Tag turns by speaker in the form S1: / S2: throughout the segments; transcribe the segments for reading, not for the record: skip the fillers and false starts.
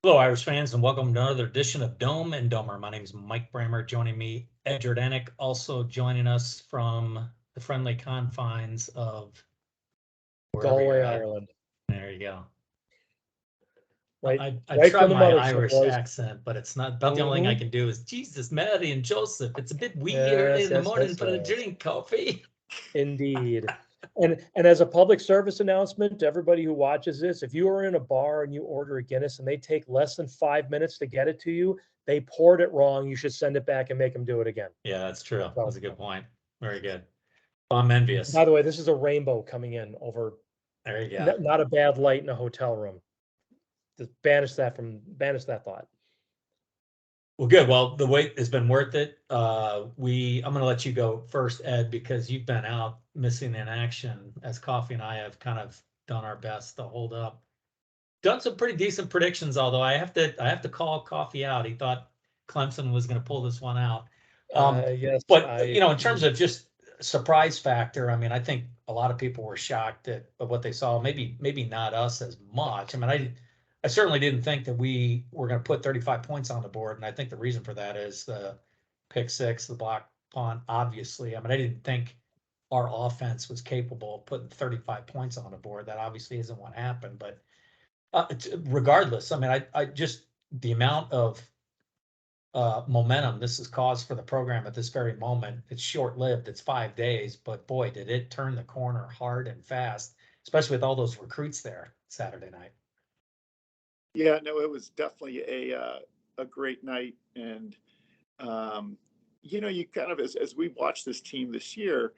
S1: Hello, Irish fans, and welcome to another edition of Dome and Domer. My name is Mike Brammer. Joining me, Ed Jordanek, also joining us from the friendly confines of wherever you're
S2: Galway,
S1: at.
S2: Ireland.
S1: There you go.
S2: Right,
S1: I
S2: right
S1: tried
S2: from the
S1: my
S2: mothership,
S1: Irish
S2: boys.
S1: accent, but it's not about the only thing I
S2: Mm-hmm.
S1: can do is Jesus, Mary, and Joseph. It's a bit wee early
S2: Yes,
S1: in the
S2: yes,
S1: morning
S2: yes,
S1: for a
S2: yes.
S1: drink, coffee.
S2: Indeed. And as a public service announcement to everybody who watches this, if you are in a bar and you order a Guinness and they take less than 5 minutes to get it to you, they poured it wrong. You should send it back and make them do it again.
S1: Yeah, that's true.
S2: So,
S1: That's a good point. Very good. I'm envious.
S2: by the way, this is a rainbow coming in over
S1: There you go.
S2: not a bad light in a hotel room. Just banish that thought.
S1: Well, good. Well, the wait has been worth it. I'm going to let you go first, Ed, because you've been out missing in action as Coffee and I have kind of done our best to hold up. Done some pretty decent predictions, although I have to call Coffee out. He thought Clemson was going to pull this one out.
S2: Yes,
S1: But
S2: I
S1: in terms of just surprise factor, I mean, I think a lot of people were shocked at what they saw. Maybe not us as much. I mean, I certainly didn't think that we were going to put 35 points on the board, and I think the reason for that is the pick six, the block punt. Obviously, I mean, I didn't think our offense was capable of putting 35 points on the board. That obviously isn't what happened, but regardless, I mean, I just the amount of momentum this has caused for the program at this very moment. It's short lived. It's 5 days, but boy, did it turn the corner hard and fast, especially with all those recruits there Saturday night.
S3: Yeah, no, it was definitely a great night, and you kind of as we watched this team this year,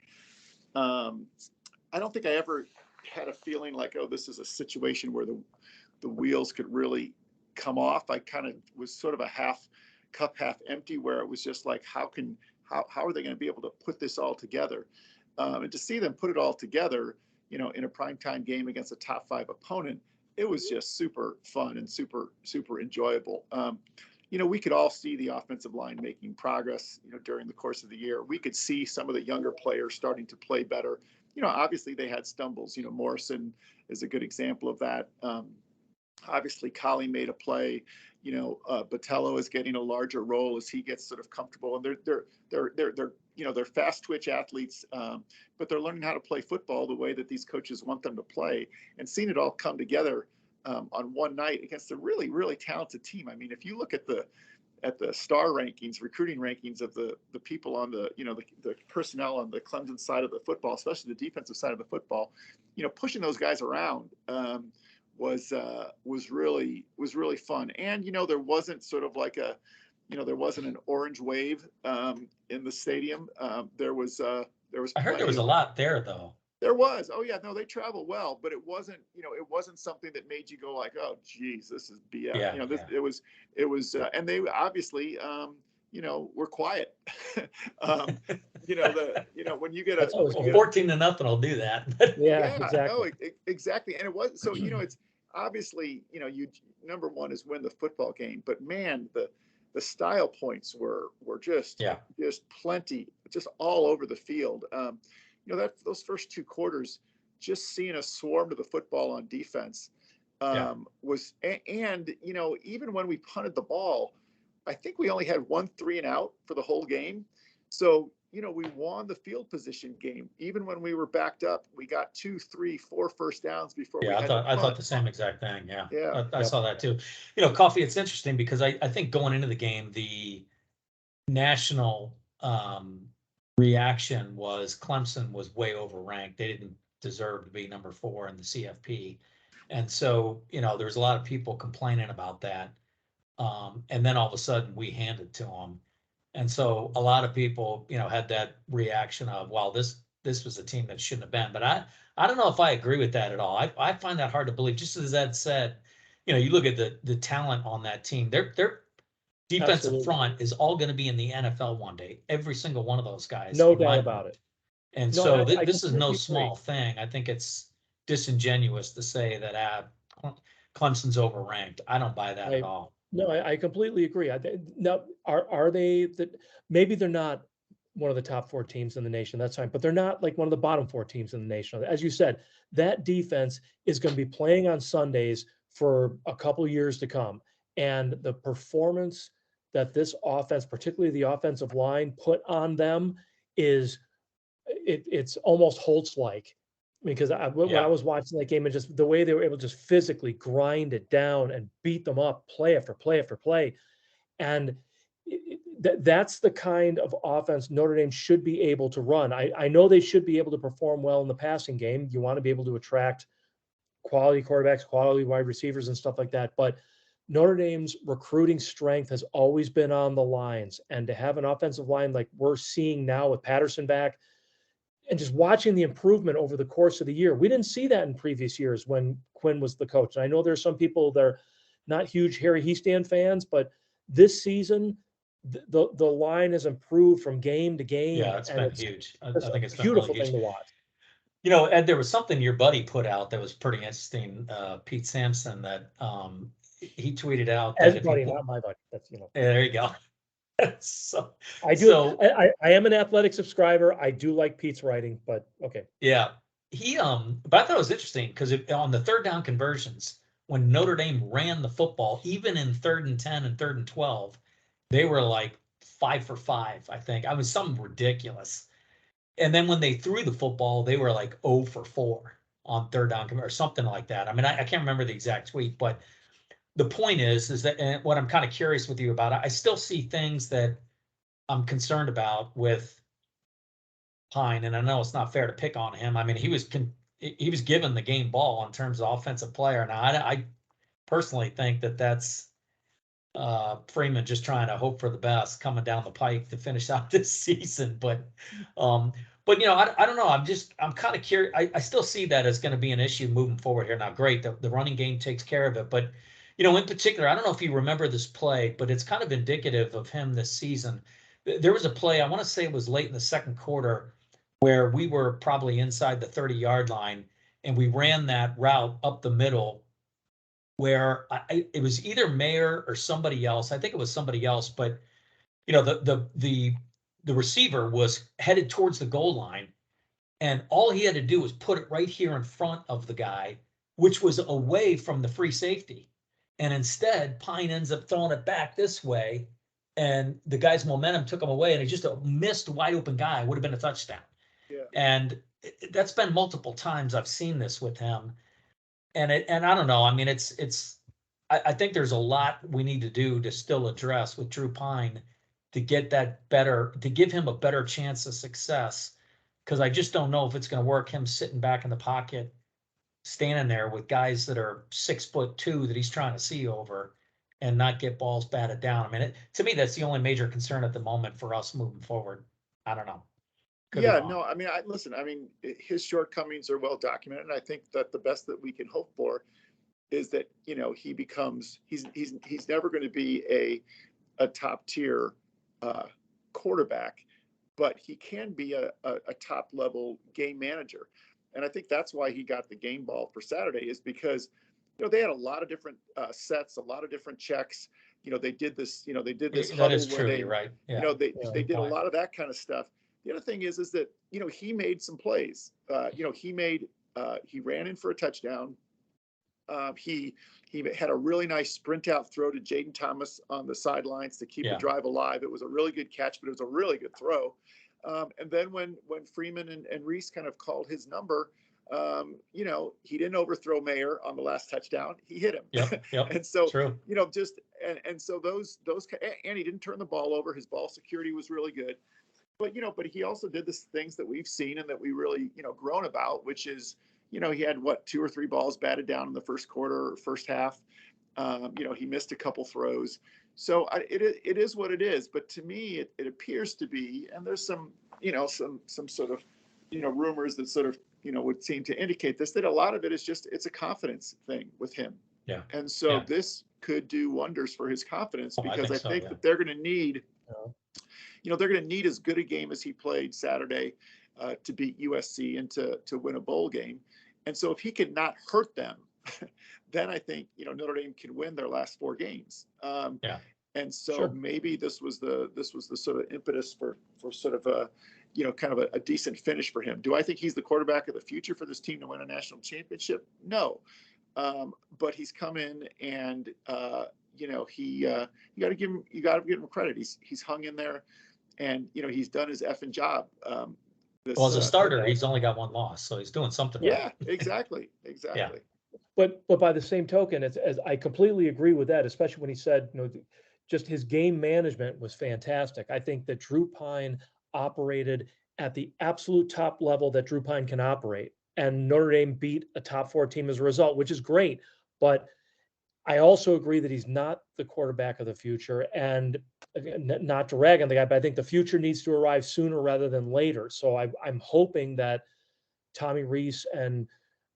S3: um, I don't think I ever had a feeling like, oh, this is a situation where the wheels could really come off. I kind of was sort of a half cup, half empty, where it was just like, how are they going to be able to put this all together? And to see them put it all together, in a primetime game against a top five opponent, it was just super fun and super enjoyable. We could all see the offensive line making progress, during the course of the year. We could see some of the younger players starting to play better. Obviously they had stumbles. Morrison is a good example of that. Obviously, Collie made a play. Botello is getting a larger role as he gets sort of comfortable, and they're fast twitch athletes, but they're learning how to play football the way that these coaches want them to play, and seeing it all come together on one night against a really really talented team. I mean, if you look at the star rankings, recruiting rankings of the people on the personnel on the Clemson side of the football, especially the defensive side of the football, pushing those guys around. Was really fun. And there wasn't sort of like there wasn't an orange wave in the stadium. There was
S1: I heard there was
S3: plenty
S1: a
S3: of.
S1: lot there though.
S3: There was. Oh yeah, no, they travel well, but it wasn't something that made you go like, oh geez, this is BS.
S1: Yeah,
S3: This
S1: yeah.
S3: and they obviously were quiet. When you get a
S2: That's always
S3: when you
S1: Well,
S3: get a
S1: 14 to nothing will do that. But
S2: yeah,
S3: yeah, no,
S2: exactly.
S3: exactly. And it was so, it's obviously, you number one is win the football game, but man, the style points were
S1: yeah,
S3: just plenty, just all over the field. That those first two quarters, just seeing us swarm to the football on defense,
S1: yeah.
S3: was and even when we punted the ball, I think we only had 1 3 and out for the whole game. So, we won the field position game. Even when we were backed up, we got 2, 3, 4 first downs before we
S1: Yeah, I
S3: had to
S1: thought I thought
S3: punt.
S1: the same exact thing. Yeah,
S3: Yeah.
S1: I
S2: Yep.
S1: saw that too. Coffee. It's interesting because I think going into the game, the national reaction was Clemson was way overranked. They didn't deserve to be number 4 in the CFP. And so, there's a lot of people complaining about that. And then all of a sudden we handed to them. And so a lot of people, had that reaction of, well, this was a team that shouldn't have been. But I don't know if I agree with that at all. I find that hard to believe. Just as Ed said, you look at the talent on that team. Their defensive
S2: Absolutely.
S1: front is all going to be in the NFL one day. Every single one of those guys,
S2: No
S1: in
S2: doubt
S1: my
S2: about
S1: mind.
S2: it.
S1: And
S2: No, and
S1: so
S2: I
S1: this is no
S2: completely agree.
S1: small thing. I think it's disingenuous to say that Clemson's overranked. I don't buy that at
S2: I
S1: all.
S2: no, I completely agree. Now, are they that maybe they're not one of the top four teams in the nation. That's fine, but they're not like one of the bottom four teams in the nation. As you said, that defense is going to be playing on Sundays for a couple years to come. And the performance that this offense, particularly the offensive line, put on them is it's almost Holtz-like. Because when I was watching that game and just the way they were able to just physically grind it down and beat them up play after play after play. And that's the kind of offense Notre Dame should be able to run. I know they should be able to perform well in the passing game. You want to be able to attract quality quarterbacks, quality wide receivers, and stuff like that. But Notre Dame's recruiting strength has always been on the lines. And to have an offensive line like we're seeing now with Patterson back, and just watching the improvement over the course of the year, we didn't see that in previous years when Quinn was the coach. And I know there's some people that are not huge Harry Hiestand fans, but this season, the line has improved from game to game.
S1: Yeah, it's been huge. I think it's been
S2: beautiful
S1: really huge
S2: thing to watch.
S1: You know, Ed, there was something your buddy put out that was pretty interesting. Pete Sampson, that he tweeted out that
S2: As
S1: if
S2: buddy,
S1: you,
S2: not my buddy. That's
S1: yeah, there you go. so,
S2: I do.
S1: so
S2: I am an Athletic subscriber. I do like Pete's writing, but okay.
S1: yeah, but I thought it was interesting because on the third down conversions, when Notre Dame ran the football, even in 3rd and 10 and 3rd and 12, they were like 5 for 5. I think I was something ridiculous. And then when they threw the football, they were like 0 for 4 on third down or something like that. I mean, I can't remember the exact tweet, but the point is that, and what I'm kind of curious with you about, I still see things that I'm concerned about with Pine, and I know it's not fair to pick on him. I mean, he was given the game ball in terms of offensive player. Now, I personally think that that's Freeman just trying to hope for the best coming down the pike to finish out this season. But you know, I don't know. I'm kind of curious. I still see that as going to be an issue moving forward here. Now, great, the running game takes care of it, but you know, in particular, I don't know if you remember this play, but it's kind of indicative of him this season. There was a play, I want to say it was late in the second quarter, where we were probably inside the 30-yard line, and we ran that route up the middle where it was either Mayer or somebody else. I think it was somebody else, but you know, the receiver was headed towards the goal line, and all he had to do was put it right here in front of the guy, which was away from the free safety. And instead, Pine ends up throwing it back this way, and the guy's momentum took him away, and it just a missed wide open guy would have been a touchdown.
S3: Yeah.
S1: And that's been multiple times I've seen this with him. And I don't know. I mean, I think there's a lot we need to do to still address with Drew Pine to get that better, to give him a better chance of success. Because I just don't know if it's going to work, him sitting back in the pocket, standing there with guys that are 6'2" that he's trying to see over and not get balls batted down. I mean, to me, that's the only major concern at the moment for us moving forward. I don't know.
S3: Yeah, no, I mean, I mean, his shortcomings are well documented. And I think that the best that we can hope for is that, you know, he becomes, he's never going to be a top tier quarterback, but he can be a top level game manager. And I think that's why he got the game ball for Saturday, is because, you know, they had a lot of different sets, a lot of different checks. You know, they did this
S1: That
S3: huddle
S1: is true.
S3: where
S1: You're right. Yeah.
S3: you know, they did a lot of that kind of stuff. The other thing is that, you know, he made some plays. You know, he ran in for a touchdown. He had a really nice sprint out throw to Jaden Thomas on the sidelines to keep the drive alive. It was a really good catch, but it was a really good throw. And then when Freeman and Reese kind of called his number, you know, he didn't overthrow Mayer on the last touchdown. He hit him.
S1: Yep.
S3: And so,
S1: True.
S3: you know, just, and so those, and he didn't turn the ball over. His ball security was really good. But, you know, but he also did the things that we've seen and that we really, you know, grown about, which is, you know, he had 2 or 3 balls batted down in the first quarter or first half. You know, he missed a couple throws. So it is what it is. But to me, it appears to be, and there's some, you know, some sort of, you know, rumors that sort of, you know, would seem to indicate this, that a lot of it is just, it's a confidence thing with him.
S1: Yeah.
S3: And so this could do wonders for his confidence, because I think that they're going to need, you know, they're going to need as good a game as he played Saturday to beat USC and to win a bowl game. And so if he can not hurt them, then I think, you know, Notre Dame can win their last 4 games. And so maybe this was the sort of impetus for sort of a, you know, kind of a decent finish for him. Do I think he's the quarterback of the future for this team to win a national championship? No. But he's come in and, you got to give him credit. He's hung in there, and he's done his effing job.
S1: Well, as a starter, he's only got one loss, so he's doing something right.
S3: Yeah, exactly.
S2: But by the same token, as I completely agree with that, especially when he said, just his game management was fantastic. I think that Drew Pine operated at the absolute top level that Drew Pine can operate, and Notre Dame beat a top 4 team as a result, which is great. But I also agree that he's not the quarterback of the future, and again, not to rag on the guy, but I think the future needs to arrive sooner rather than later. So I'm hoping that Tommy Rees and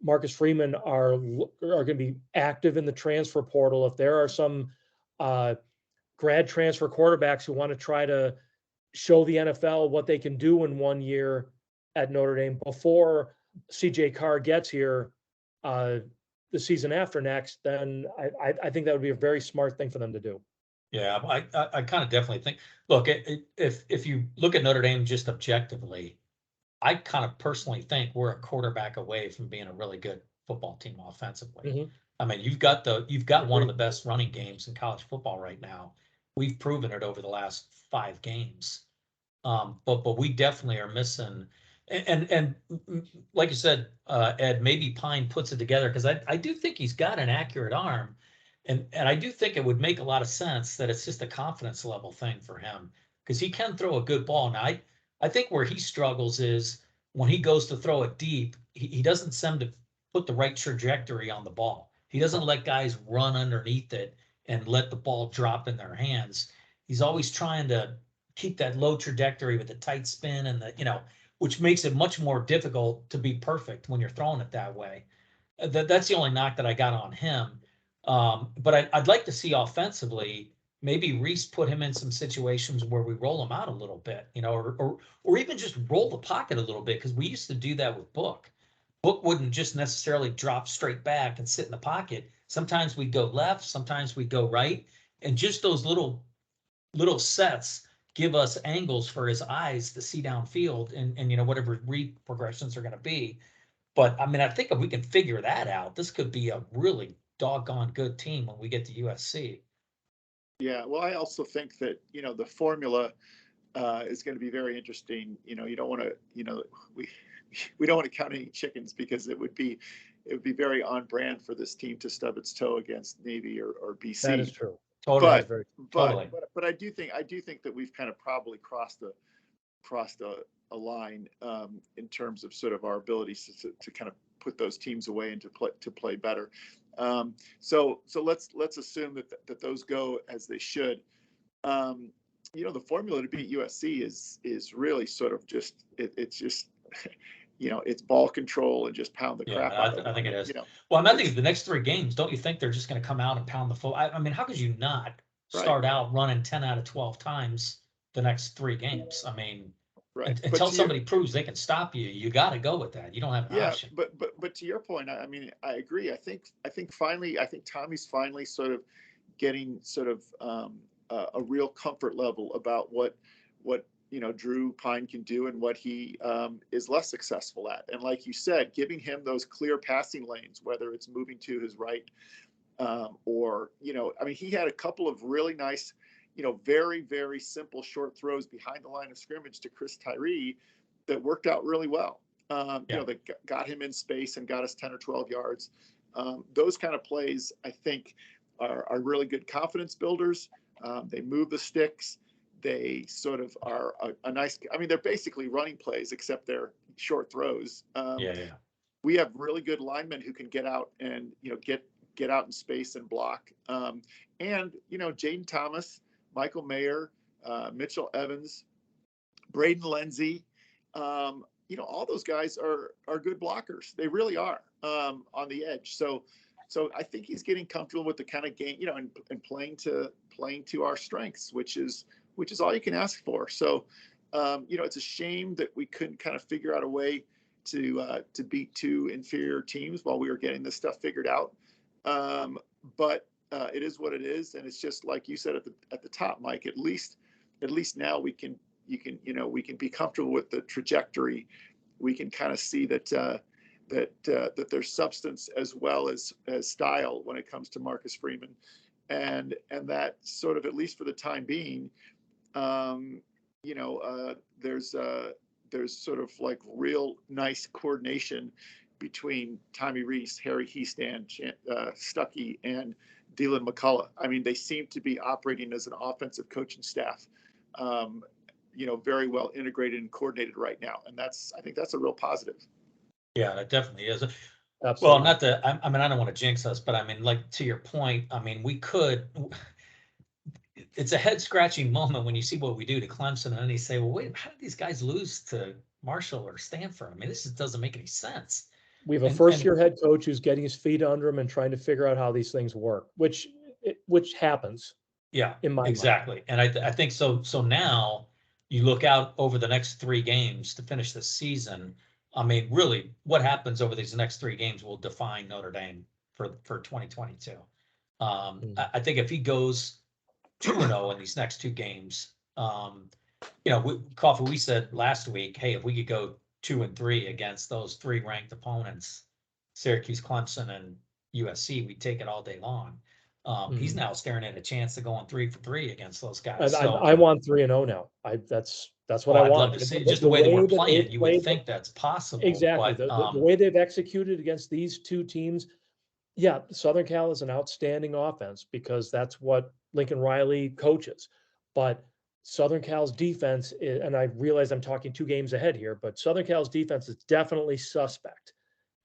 S2: Marcus Freeman are going to be active in the transfer portal. If there are some grad transfer quarterbacks who want to try to show the NFL what they can do in 1 year at Notre Dame before CJ Carr gets here the season after next, then I think that would be a very smart thing for them to do.
S1: Yeah, I kind of definitely think. Look, if you look at Notre Dame just objectively, I kind of personally think we're a quarterback away from being a really good football team offensively.
S2: Mhm.
S1: I mean, you've got one of the best running games in college football right now. We've proven it over the last 5 games. But we definitely are missing. And like you said, Ed, maybe Pine puts it together, because I do think he's got an accurate arm, and I do think it would make a lot of sense that it's just a confidence level thing for him, because he can throw a good ball. Now, I think where he struggles is when he goes to throw it deep, he doesn't seem to put the right trajectory on the ball. He doesn't let guys run underneath it and let the ball drop in their hands. He's always trying to keep that low trajectory with the tight spin and which makes it much more difficult to be perfect when you're throwing it that way. That's the only knock that I got on him. But I'd like to see offensively, maybe Reese put him in some situations where we roll him out a little bit, or even just roll the pocket a little bit, because we used to do that with Book. Book wouldn't just necessarily drop straight back and sit in the pocket. Sometimes we'd go left, sometimes we'd go right, and just those little sets give us angles for his eyes to see downfield and whatever read progressions are going to be. But I mean, I think if we can figure that out, this could be a really doggone good team when we get to USC.
S3: Yeah, well, I also think that the formula is going to be very interesting. You don't want to, we don't want to count any chickens, because it would be very on brand for this team to stub its toe against Navy or BC.
S2: That is true.
S1: Totally.
S3: But I do think that we've kind of probably crossed a line in terms of sort of our abilities to kind of put those teams away and to play better. So let's assume that those go as they should. The formula to beat USC is really sort of just it's just it's ball control and just pound the crap out of them.
S1: I think it is. Well, I think the next 3 games, don't you think they're just going to come out and pound the foot? I mean, how could you not start out running 10 out of 12 times the next 3 games? I mean, until somebody proves they can stop you, you got to go with that. You don't have an option.
S3: But to your point, I mean, I agree. I think Tommy's finally sort of getting sort of a real comfort level about what Drew Pine can do and what he is less successful at. And like you said, giving him those clear passing lanes, whether it's moving to his right or, I mean, he had a couple of really nice, very, very simple short throws behind the line of scrimmage to Chris Tyree that worked out really well. That got him in space and got us 10 or 12 yards. Those kind of plays, I think, are really good confidence builders. They move the sticks. They sort of are a nice, I mean, they're basically running plays, except they're short throws. We have really good linemen who can get out and, get out in space and block. And, Jaden Thomas, Michael Mayer, Mitchell Evans, Braden Lenzy, all those guys are good blockers. They really are on the edge. So I think he's getting comfortable with the kind of game, and playing to our strengths, which is all you can ask for. So, it's a shame that we couldn't kind of figure out a way to beat 2 inferior teams while we were getting this stuff figured out. But it is what it is, and it's just like you said at the top, Mike. At least now we can be comfortable with the trajectory. We can kind of see that there's substance as well as style when it comes to Marcus Freeman. and that sort of, at least for the time being, you know, there's sort of like real nice coordination between Tommy Rees, Harry Heastand, Stuckey, and Dylan McCullough. I mean, they seem to be operating as an offensive coaching staff, you know, very well integrated and coordinated right now. And I think that's a real positive.
S1: Yeah, it definitely is.
S2: Absolutely.
S1: Well, not that, I mean, I don't want to jinx us, but I mean, like, to your point, I mean, it's a head scratching moment when you see what we do to Clemson, and then you say, well, wait, how did these guys lose to Marshall or Stanford? I mean, this just doesn't make any sense.
S2: We have a
S1: And-
S2: first-year head coach who's getting his feet under him and trying to figure out how these things work, which happens
S1: Yeah,
S2: in my mind.
S1: exactly. And I think so. So now you look out over the next 3 games to finish the season. I mean, really, what happens over these next 3 games will define Notre Dame for 2022. I think if he goes 2-0 in these next 2 games, you know, Coffee, we said last week, hey, if we could go 2-3 against those 3 ranked opponents, Syracuse, Clemson, and USC, we'd take it all day long. He's now staring at a chance to go on 3 for 3 against those guys.
S2: And
S1: So
S2: I want 3-0 now. That's what
S1: well,
S2: I
S1: I'd
S2: want.
S1: love to see just the way that we're playing. You would think that's possible.
S2: Exactly.
S1: But,
S2: The way they've executed against these 2 teams, yeah, Southern Cal is an outstanding offense because that's what Lincoln Riley coaches. But Southern Cal's defense, and I realize I'm talking 2 games ahead here, but Southern Cal's defense is definitely suspect.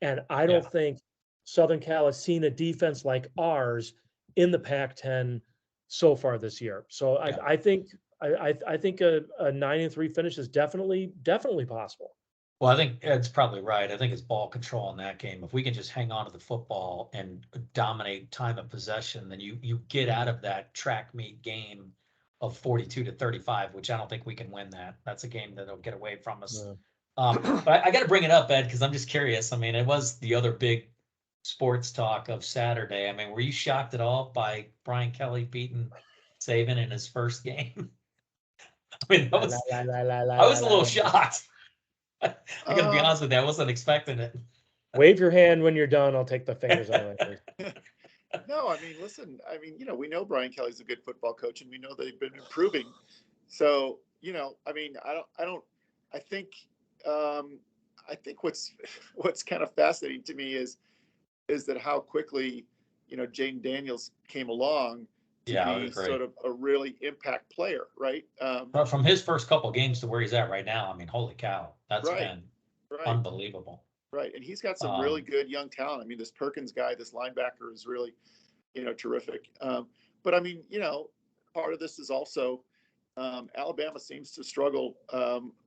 S2: And I don't think Southern Cal has seen a defense like ours in the Pac-10 so far this year. So I think a 9-3 finish is definitely possible.
S1: well, I think Ed's probably right. I think it's ball control in that game. If we can just hang on to the football and dominate time of possession, then you get out of that track meet game of 42-35, which I don't think we can win that. That's a game that'll get away from us.
S2: Yeah.
S1: But I got to bring it up, Ed, because I'm just curious. I mean, it was the other big sports talk of Saturday. I mean, were you shocked at all by Brian Kelly beating Saban in his first game? I mean, I was a little shocked. I gotta be honest with you, I wasn't expecting it.
S2: Wave your hand when you're done. I'll take the fingers on it.
S3: No, I mean, listen, I mean, you know, we know Brian Kelly's a good football coach, and we know they've been improving. So, you know, I mean, I think what's kind of fascinating to me is that how quickly, you know, Jane Daniels came along to be sort of a really impact player, right?
S1: But from his first couple of games to where he's at right now, I mean, holy cow, that's been
S3: right.
S1: unbelievable.
S3: Right, and he's got some really good young talent. I mean, this Perkins guy, this linebacker, is really, you know, terrific. But I mean, you know, part of this is also Alabama seems to struggle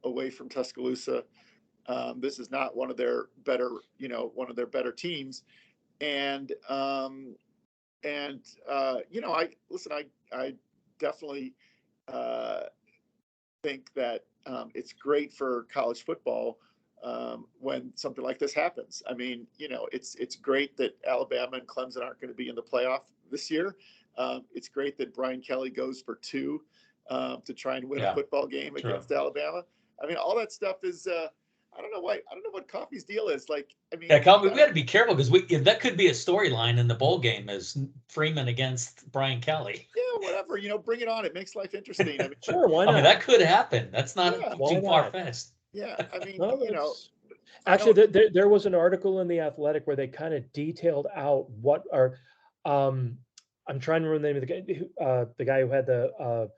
S3: away from Tuscaloosa. This is not one of their better, you know, teams, and you know, I definitely think that it's great for college football when something like this happens. I mean, you know, it's great that Alabama and Clemson aren't going to be in the playoff this year. It's great that Brian Kelly goes for 2 to try and win a football game against Alabama. I mean, all that stuff is. I don't know what Coffee's deal is. Like, I mean,
S1: we got to be careful because that could be a storyline in the bowl game is Freeman against Brian Kelly.
S3: Yeah, whatever. You know, bring it on. It makes life interesting. I mean,
S2: sure, why not?
S1: I mean, that could happen. That's not too far fetched.
S3: Yeah, I mean,
S2: No,
S3: you know.
S2: Actually, there was an article in The Athletic where they kind of detailed out what are. I'm trying to remember the name of the guy who had the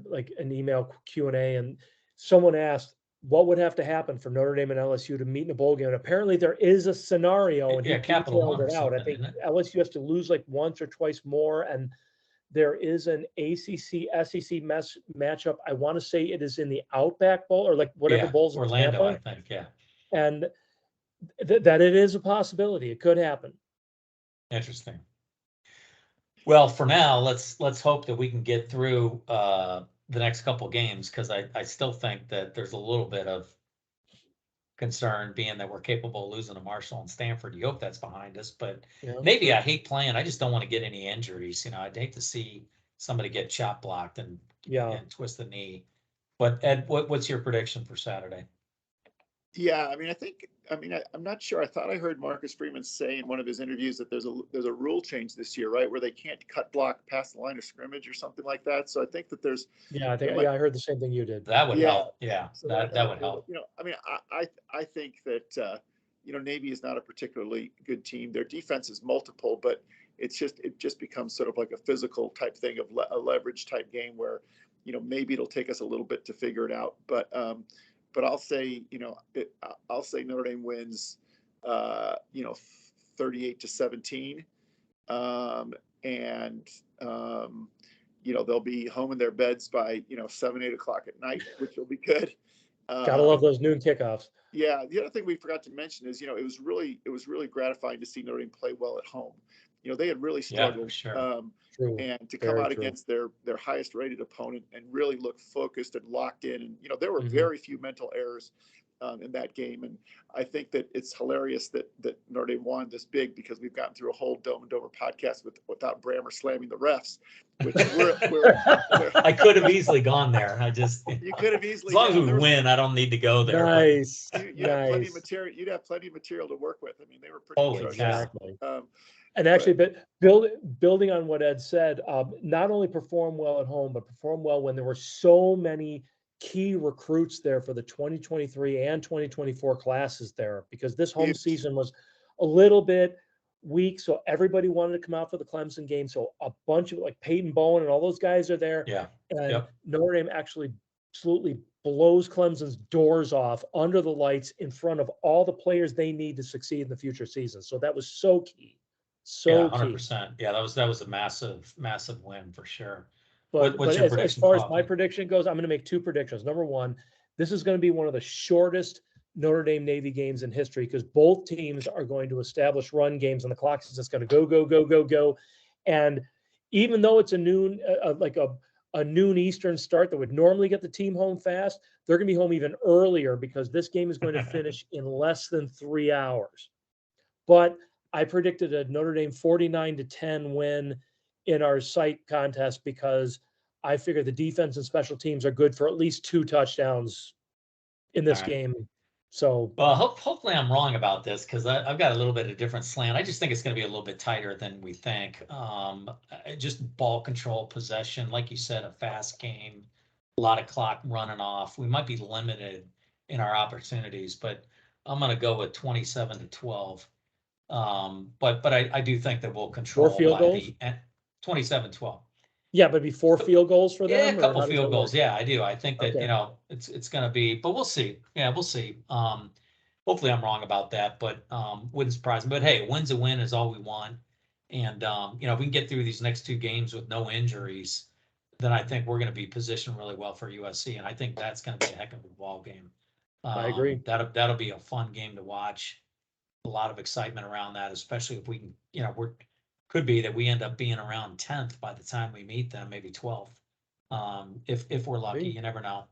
S2: like an email Q&A, and someone asked what would have to happen for Notre Dame and LSU to meet in a bowl game. And apparently there is a scenario, and he detailed it out. I think LSU has to lose like once or twice more, and there is an ACC SEC matchup. I want to say it is in the Outback Bowl or like whatever bowls in
S1: Orlando,
S2: Tampa.
S1: I think,
S2: and that it is a possibility. It could happen.
S1: Interesting. Well, for now, let's hope that we can get through the next couple games, because I still think that there's a little bit of concern being that we're capable of losing to Marshall and Stanford. You hope that's behind us, but maybe I hate playing. I just don't want to get any injuries. You know, I'd hate to see somebody get chop blocked and twist the knee. But Ed, what's your prediction for Saturday?
S3: Yeah, I mean, I'm not sure. I thought I heard Marcus Freeman say in one of his interviews that there's a rule change this year, right, where they can't cut block past the line of scrimmage or something like that. So I think that there's,
S2: Yeah, I think,
S3: might,
S2: yeah, I heard the same thing you did.
S1: That would
S3: yeah.
S1: help. Yeah,
S3: So
S1: that would help.
S3: I mean, I think that Navy is not a particularly good team. Their defense is multiple, but it just becomes sort of like a physical type thing of a leverage type game where, maybe it'll take us a little bit to figure it out. But I'll say, I'll say Notre Dame wins, 38-17, and they'll be home in their beds by 7-8 o'clock at night, which will be good.
S2: Gotta love those noon kickoffs.
S3: Yeah, the other thing we forgot to mention is, it was really gratifying to see Notre Dame play well at home. They had really struggled,
S1: sure.
S3: and to come out against their highest rated opponent and really look focused and locked in. And there were very few mental errors in that game. And I think that it's hilarious that Notre Dame won this big, because we've gotten through a whole Dome and Dover podcast without Brammer slamming the refs, which
S1: I could have easily gone there.
S3: You could have easily.
S1: As long as we win, I don't need to go there.
S2: Nice.
S3: You have plenty of material. You'd have plenty of material to work with. I mean, they were pretty
S1: Holy
S3: atrocious.
S2: Exactly. And
S3: But
S2: actually, but building on what Ed said, not only perform well at home, but perform well when there were so many key recruits there for the 2023 and 2024 classes there, because this home season was a little bit weak. So everybody wanted to come out for the Clemson game. So a bunch of, like, Peyton Bowen and all those guys are there.
S1: Yeah.
S2: And Notre Dame actually absolutely blows Clemson's doors off under the lights in front of all the players they need to succeed in the future season. So that was so key. So
S1: 100%. Yeah, that was a massive win for sure.
S2: But
S1: What's your
S2: as
S1: prediction,
S2: far as
S1: Coffee?
S2: my prediction goes, I'm going to make two predictions. Number one, this is going to be one of the shortest Notre Dame Navy games in history, because both teams are going to establish run games, and the clock is just going to go. And even though it's a noon, like a noon Eastern start that would normally get the team home fast, they're going to be home even earlier, because this game is going to finish in less than 3 hours. But I predicted a Notre Dame 49-10 win in our site contest, because I figure the defense and special teams are good for at least 2 touchdowns in this game. So,
S1: well, hopefully I'm wrong about this, because I've got a little bit of different slant. I just think it's going to be a little bit tighter than we think. Just ball control, possession, like you said, a fast game, a lot of clock running off. We might be limited in our opportunities, but I'm going to go with 27-12. But I do think that we'll control
S2: 4 field goals?
S1: 27-12.
S2: Yeah, but before field goals for them?
S1: Yeah, a couple field goals. Yeah, I do. I think that,
S2: Okay.
S1: it's going to be, but we'll see. Yeah, we'll see. Hopefully I'm wrong about that, but wouldn't surprise me. But hey, a win's a win is all we want. And, if we can get through these next 2 games with no injuries, then I think we're going to be positioned really well for USC. And I think that's going to be a heck of a ball game.
S2: I agree.
S1: That'll be a fun game to watch. A lot of excitement around that, especially if we can, could be that we end up being around 10th by the time we meet them, maybe 12th. If we're lucky, you never know.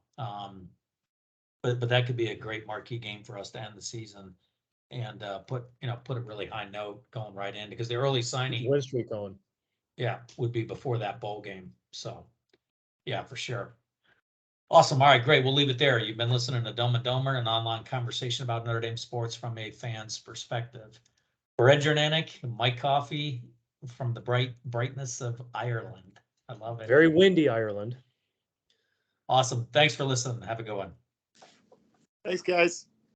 S1: But that could be a great marquee game for us to end the season and put a really high note going right in, because the early signing
S2: Win streak going.
S1: Yeah, would be before that bowl game. So yeah, for sure. Awesome. All right, great. We'll leave it there. You've been listening to Dome and Domer, an online conversation about Notre Dame sports from a fan's perspective. For Ed Jernanek, Mike Coffey, from the brightness of Ireland. I love it.
S2: Very windy Ireland.
S1: Awesome. Thanks for listening. Have a good one.
S3: Thanks, guys.